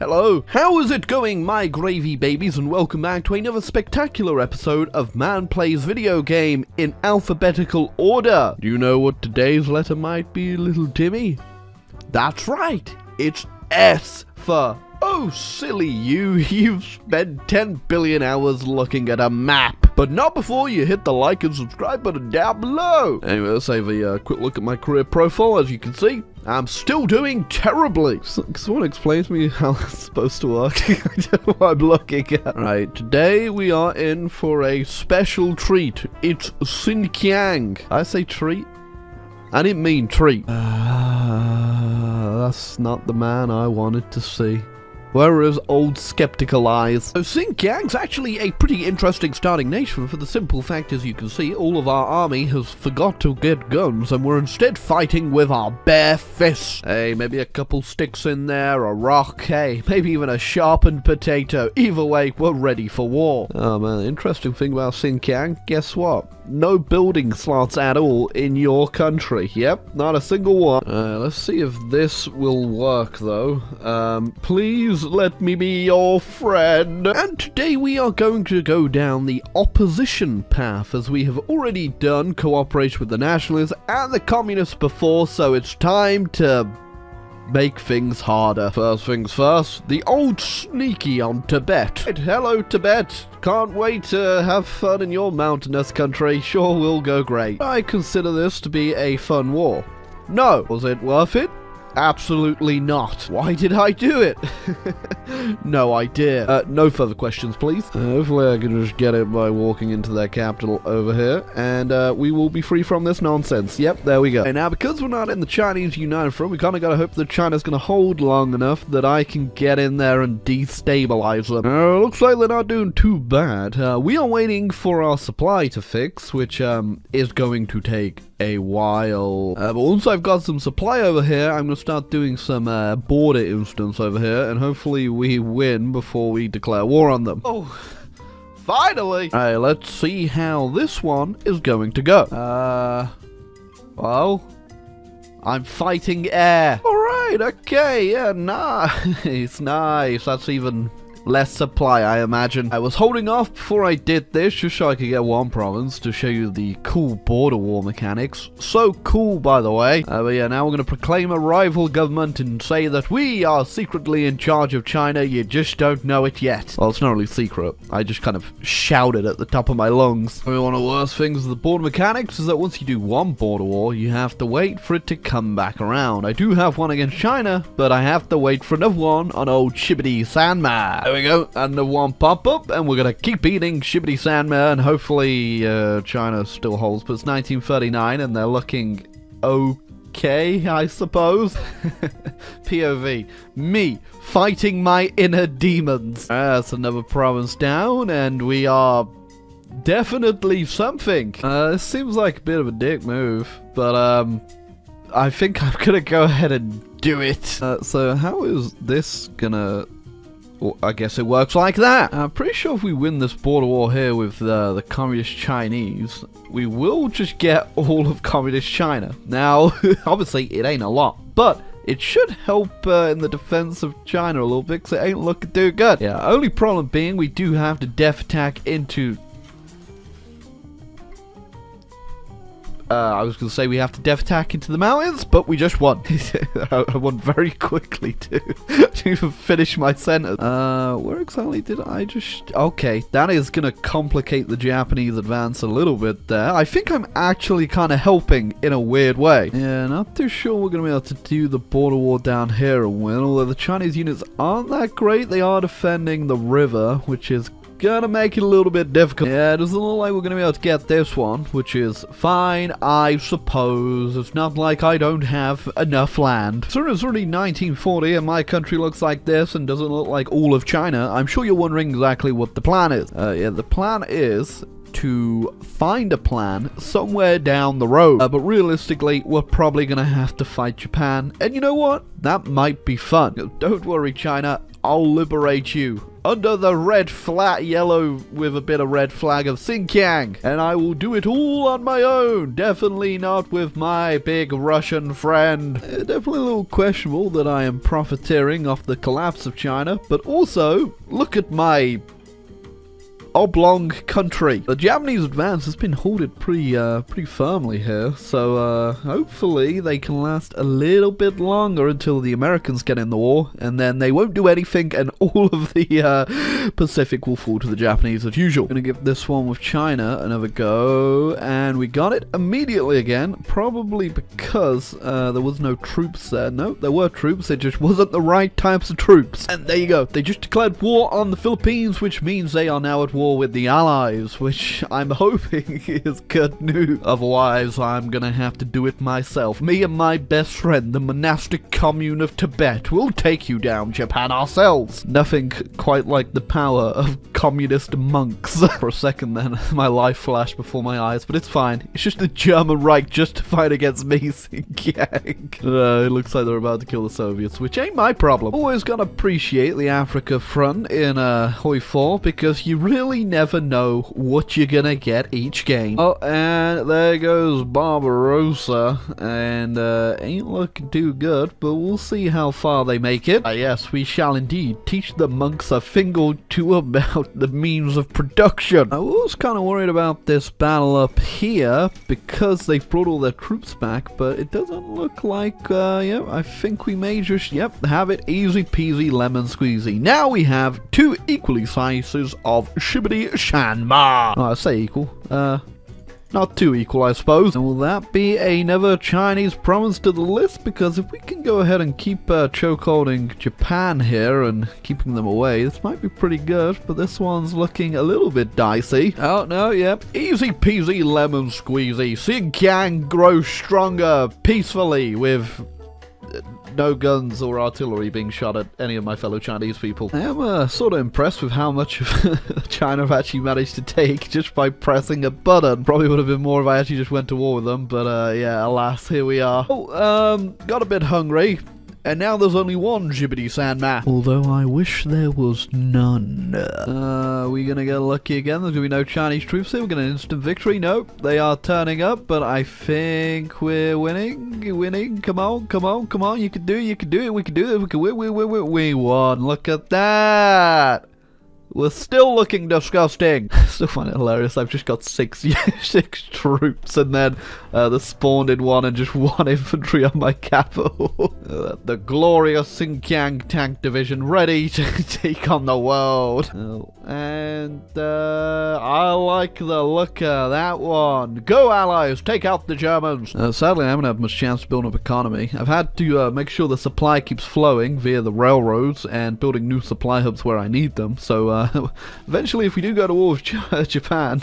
Hello, how is it going, my gravy babies, and welcome back to another spectacular episode of Man Plays Video Game in alphabetical order. Do you know what today's letter might be, little Timmy? That's right, it's S for... Oh, silly you, you've spent 10 billion hours looking at a map. But not before you hit the like and subscribe button down below. Anyway, let's have a quick look at my career profile. As you can see, I'm still doing terribly. Someone explain to me how that's supposed to work. I don't know what I'm looking at. Right, today we are in for a special treat. It's Xinjiang. I say treat? I didn't mean treat. That's not the man I wanted to see. Where are his old skeptical eyes? So Xinjiang's actually a pretty interesting starting nation for the simple fact, as you can see, all of our army has forgot to get guns and we're instead fighting with our bare fists. Hey, maybe a couple sticks in there, a rock, hey, maybe even a sharpened potato. Either way, we're ready for war. Oh man, the interesting thing about Xinjiang, guess what? No building slots at all in your country. Yep, not a single one. Let's see if this will work though. Please let me be your friend. And today we are going to go down the opposition path, as we have already done cooperation with the nationalists and the communists before, so it's time to make things harder. First things first, the old sneaky on Tibet. Right, hello Tibet. Can't wait to have fun in your mountainous country. Sure will go great. I consider this to be a fun war. No. Was it worth it? Absolutely not. Why did I do it? No idea. No further questions, please. Hopefully I can just get it by walking into their capital over here, and we will be free from this nonsense. Yep, there we go. And now, because we're not in the Chinese United Front, we kind of got to hope that China's going to hold long enough that I can get in there and destabilize them. Looks like they're not doing too bad. We are waiting for our supply to fix, which is going to take a while. But once I've got some supply over here, I'm going to start doing some border instance over here, and hopefully we win before we declare war on them. Oh, finally! Alright, let's see how this one is going to go. Well, I'm fighting air. Alright, okay, yeah, nice, nice. That's even less supply, I imagine. I was holding off before I did this just so I could get one province to show you the cool border war mechanics. So cool, by the way. But yeah, now we're going to proclaim a rival government and say that we are secretly in charge of China. You just don't know it yet. Well, it's not really secret. I just kind of shouted at the top of my lungs. I mean, one of the worst things of the border mechanics is that once you do one border war, you have to wait for it to come back around. I do have one against China, but I have to wait for another one on old Shibbity Sandman. There we go, and the one pop up, and we're gonna keep eating Shibbity Sandman, and hopefully China still holds, but it's 1939 and they're looking okay, I suppose. POV, me fighting my inner demons. That's another province down, and we are definitely something. This seems like a bit of a dick move, but I think I'm gonna go ahead and do it. So how is this gonna... Well, I guess it works like that. I'm pretty sure if we win this border war here with the communist Chinese, we will just get all of communist China. Now, obviously, it ain't a lot, but it should help in the defense of China a little bit, because it ain't looking too good. Yeah, only problem being we do have to def attack into... I was going to say we have to def attack into the mountains, but we just won. I won very quickly to even finish my sentence. Where exactly did I just... Okay, that is going to complicate the Japanese advance a little bit there. I think I'm actually kind of helping in a weird way. Yeah, not too sure we're going to be able to do the border war down here and win, although the Chinese units aren't that great. They are defending the river, which is gonna make it a little bit difficult. Yeah, it doesn't look like we're gonna be able to get this one, which is fine, I suppose. It's not like I don't have enough land. So it's already 1940 and my country looks like this and doesn't look like all of China. I'm sure you're wondering exactly what the plan is. Yeah, the plan is to find a plan somewhere down the road. But realistically, we're probably gonna have to fight Japan. And you know what? That might be fun. Don't worry, China. I'll liberate you. under the red flat yellow with a bit of red flag of Xinjiang. And I will do it all on my own. Definitely not with my big Russian friend. Definitely a little questionable that I am profiteering off the collapse of China. But also, look at my oblong country. The Japanese advance has been halted pretty firmly here, so hopefully they can last a little bit longer until the Americans get in the war, and then they won't do anything, and all of the Pacific will fall to the Japanese as usual. Gonna give this one with China another go, and we got it immediately again, probably because there was no troops there. No, there were troops, it just wasn't the right types of troops. And there you go, they just declared war on the Philippines, which means they are now at war with the Allies, which I'm hoping is good news. Otherwise, I'm gonna have to do it myself. Me and my best friend, the monastic commune of Tibet, will take you down, Japan, ourselves. Nothing quite like the power of communist monks. For a second then, my life flashed before my eyes, but it's fine. It's just the German Reich justified against me, Xinjiang. It looks like they're about to kill the Soviets, which ain't my problem. Always gotta appreciate the Africa front in Hoi4, because you really never know what you're gonna get each game. Oh, and there goes Barbarossa, and ain't looking too good, but we'll see how far they make it. Yes, we shall indeed teach the monks a thing or two about the means of production. I was kind of worried about this battle up here, because they brought all their troops back, but it doesn't look like, yeah, I think we may just, yep, have it easy peasy lemon squeezy. Now we have two equally sizes of Shibbity Shanma. Oh, I say equal. Not too equal, I suppose. And will that be another Chinese province to the list? Because if we can go ahead and keep chokeholding Japan here and keeping them away, this might be pretty good. But this one's looking a little bit dicey. Oh, no, yep. Easy peasy lemon squeezy. Xinjiang grows stronger peacefully with no guns or artillery being shot at any of my fellow Chinese people. I am sort of impressed with how much of China I've actually managed to take just by pressing a button. Probably would have been more if I actually just went to war with them, but yeah, alas, here we are. Oh, got a bit hungry. And now there's only one Jibbity Sandma. Although I wish there was none. Are we gonna get lucky again? There's gonna be no Chinese troops here. We're gonna instant victory. Nope. They are turning up, but I think we're winning. Winning. Come on, come on, come on. You can do it, you can do it, we can do it, we can win, we won. Look at that. We're still looking disgusting. I still find it hilarious. I've just got six troops, and then the spawned in one and just one infantry on my capital. The glorious Xinjiang tank division ready to take on the world. Oh, and I like the look of that one. Go Allies, take out the Germans. Sadly, I haven't had much chance to build up economy. I've had to make sure the supply keeps flowing via the railroads and building new supply hubs where I need them. So eventually, if we do go to war with Japan,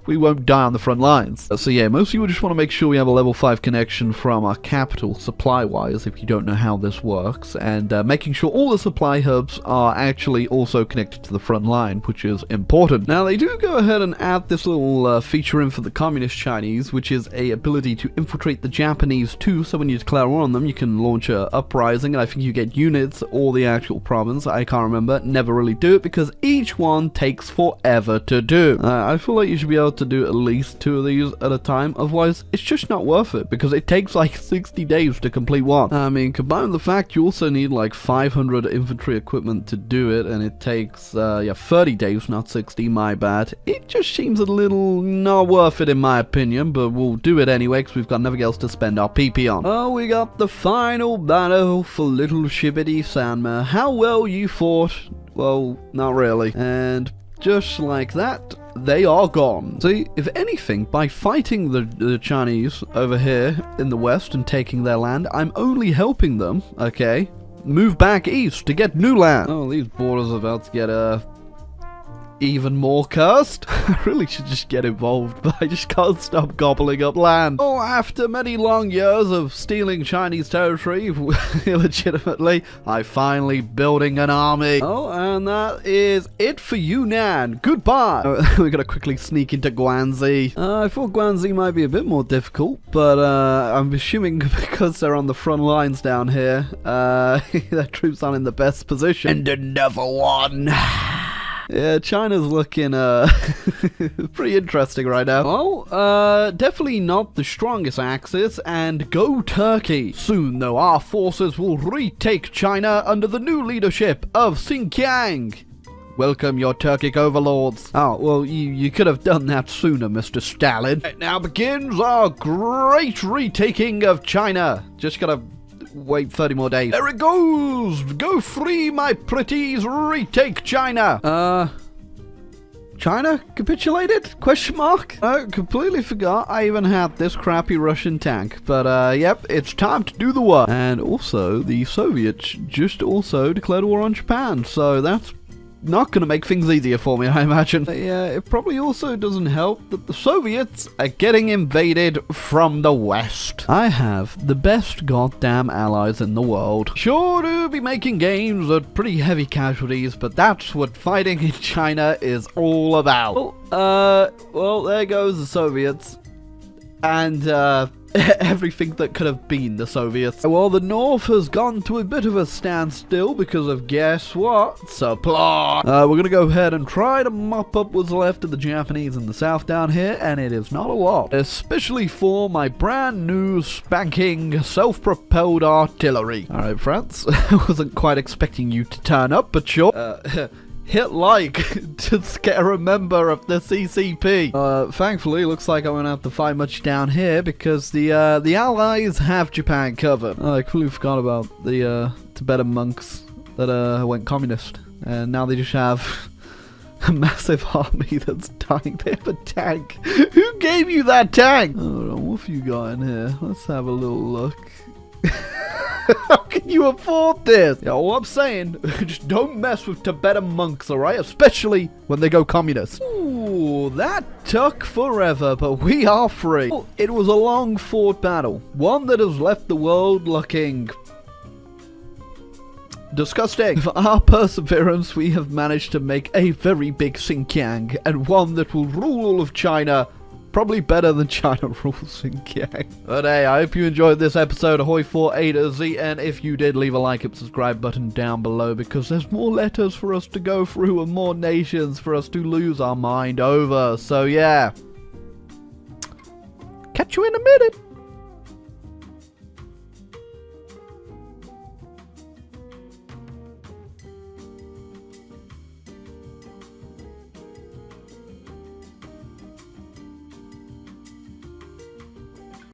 we won't die on the front lines. So yeah, most of you just want to make sure we have a level 5 connection from our capital, supply-wise, if you don't know how this works, and making sure all the supply hubs are actually also connected to the front line, which is important. Now, they do go ahead and add this little feature in for the Communist Chinese, which is a ability to infiltrate the Japanese too, so when you declare war on them, you can launch a uprising, and I think you get units or the actual province. I can't remember. Never really do it, because each one takes forever to do. I feel like you should be able to do at least 2 of these at a time, otherwise it's just not worth it, because it takes like 60 days to complete one. I mean, combined with the fact you also need like 500 infantry equipment to do it, and it takes, yeah, 30 days, not 60, my bad. It just seems a little not worth it in my opinion, but we'll do it anyway, because we've got nothing else to spend our PP on. Oh, we got the final battle for Little Shibbity Sandma. How well you fought? Well, not really. And just like that, they are gone. See, if anything, by fighting the Chinese over here in the west and taking their land, I'm only helping them, okay, move back east to get new land. Oh, these borders are about to get, even more cursed. I really should just get involved, but I just can't stop gobbling up land. Oh, after many long years of stealing Chinese territory illegitimately, I finally building an army. Oh, and that is it for Yunnan. Goodbye. We're gonna quickly sneak into Guangxi. I thought Guangxi might be a bit more difficult, but I'm assuming because they're on the front lines down here, their troops aren't in the best position. And another one. Yeah, China's looking pretty interesting right now. Well, definitely not the strongest axis, and go Turkey. Soon, though, our forces will retake China under the new leadership of Xinjiang. Welcome, your Turkic overlords. Oh, well, you could have done that sooner, Mr. Stalin. Now begins our great retaking of China. Just gotta wait 30 more days. There it goes! Go free, my pretties! Retake China! China capitulated? Question mark? I completely forgot I even had this crappy Russian tank. But, yep, it's time to do the work. And also, the Soviets just also declared war on Japan, so that's not gonna make things easier for me, I imagine. Yeah, it probably also doesn't help that the Soviets are getting invaded from the West. I have the best goddamn allies in the world. Sure to be making games at pretty heavy casualties, but that's what fighting in China is all about. Well, there goes the Soviets. And, everything that could have been the Soviets. Well, the North has gone to a bit of a standstill because of, guess what? Supply! We're gonna go ahead and try to mop up what's left of the Japanese in the South down here, and it is not a lot. Especially for my brand new spanking self-propelled artillery. Alright, France. I wasn't quite expecting you to turn up, but sure. Hit like to scare a member of the CCP. Thankfully, looks like I won't have to fight much down here because the Allies have Japan covered. I completely forgot about the Tibetan monks that went communist, and now they just have a massive army that's dying. They have a tank. Who gave you that tank? Hold on, what have you got in here? Let's have a little look. How can you afford this? Yeah, all I'm saying, just don't mess with Tibetan monks, alright? Especially when they go communist. Ooh, that took forever, but we are free. Oh, it was a long fought battle. One that has left the world looking disgusting. For our perseverance, we have managed to make a very big Xinjiang, and one that will rule all of China. Probably better than China rules Xinjiang. But hey, I hope you enjoyed this episode of Hoi4 A2Z, and if you did, leave a like and subscribe button down below, because there's more letters for us to go through and more nations for us to lose our mind over. So yeah. Catch you in a minute.